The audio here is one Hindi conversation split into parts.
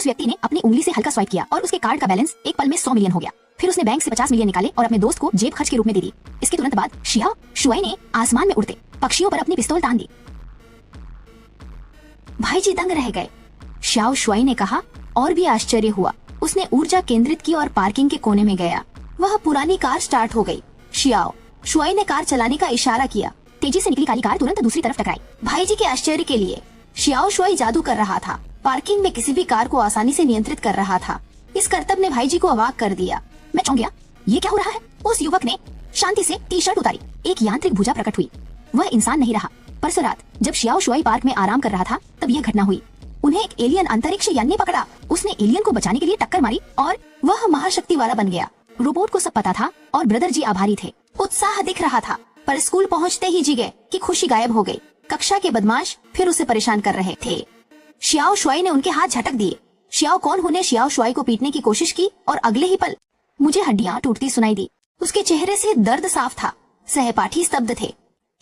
उस व्यक्ति ने अपनी उंगली से हल्का स्वाइप किया और उसके कार्ड का बैलेंस एक पल में 100 मिलियन हो गया। फिर उसने बैंक से 50 मिलियन निकाले और अपने दोस्त को जेब खर्च के रूप में दे दी। इसके तुरंत बाद शियाओ शुआई ने आसमान में उड़ते पक्षियों पर अपनी पिस्तौल तान दी। भाईजी दंग रह गए। शियाओ शुआई ने कहा और भी आश्चर्य हुआ। उसने ऊर्जा केंद्रित की और पार्किंग के कोने में गया। वह पुरानी कार स्टार्ट हो गई। शियाओ शुआई ने कार चलाने का इशारा किया। तेजी से निकली काली कार तुरंत दूसरी तरफ टकराई। भाईजी के आश्चर्य के लिए शियाओ शुआई जादू कर रहा था। पार्किंग में किसी भी कार को आसानी से नियंत्रित कर रहा था। इस करतब ने भाईजी को अवाक कर दिया। मैं चौंक गया, ये क्या हो रहा है? उस युवक ने शांति से टी शर्ट उतारी। एक यांत्रिक भुजा प्रकट हुई। वह इंसान नहीं रहा। परसों रात जब शियाओ शुआई पार्क में आराम कर रहा था तब यह घटना हुई। उन्हें एक एलियन अंतरिक्ष यान ने पकड़ा। उसने एलियन को बचाने के लिए टक्कर मारी और वह महाशक्ति वाला बन गया। रोबोट को सब पता था और ब्रदर जी आभारी थे। उत्साह दिख रहा था, पर स्कूल पहुंचते ही जी गए कि खुशी गायब हो गई। कक्षा के बदमाश फिर उसे परेशान कर रहे थे। शियाओ शुआई ने उनके हाथ झटक दिए। शियाओ कौन ने शियाओ शुआई को पीटने की कोशिश की और अगले ही पल मुझे हड्डियां टूटती सुनाई दी। उसके चेहरे से दर्द साफ था। सहपाठी स्तब्ध थे।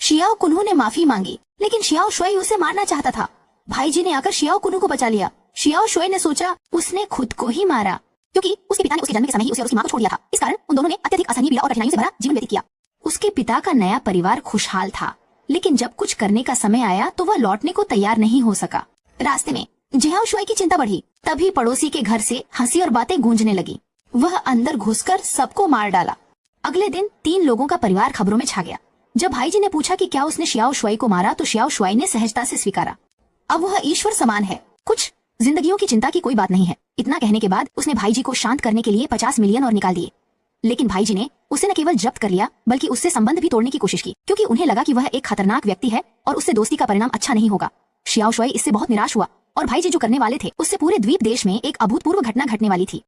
शियाओ कुन्हू ने माफी मांगी, लेकिन शियाओ शुआई उसे मारना चाहता था। भाईजी ने आकर शियाओ कुन्हू को बचा लिया। शियाओ शुआई ने सोचा उसने खुद को ही मारा, क्योंकि उसके पिता ने उसके जन्म के समय ही उसे और उसकी मां को छोड़ दिया था। इस कारण उन दोनों ने अत्यधिक असहनीय पीड़ा और कठिनाइयों से भरा जीवन व्यतीत किया। उसके पिता का नया परिवार खुशहाल था, लेकिन जब कुछ करने का समय आया तो वह लौटने को तैयार नहीं हो सका। रास्ते में जियाओ शुआई की चिंता बढ़ी। तभी पड़ोसी के घर से हंसी और बातें गूंजने लगी। वह अंदर घुसकर सबको मार डाला। अगले दिन 3 लोगों का परिवार खबरों में छा गया। जब भाईजी ने पूछा कि क्या उसने शियाओ शुआई को मारा तो शियाओ शुआई ने सहजता से स्वीकारा। अब वह ईश्वर समान है। कुछ जिंदगियों की चिंता की कोई बात नहीं है। इतना कहने के बाद उसने भाईजी को शांत करने के लिए 50 मिलियन और निकाल दिए। लेकिन भाईजी ने उसे न केवल जब्त कर लिया बल्कि उससे संबंध भी तोड़ने की कोशिश की, क्योंकि उन्हें लगा कि वह एक खतरनाक व्यक्ति है और उससे दोस्ती का परिणाम अच्छा नहीं होगा। शियाओ शुआई इससे बहुत निराश हुआ और भाईजी जो करने वाले थे उससे पूरे द्वीप देश में एक अभूतपूर्व घटना घटने वाली थी।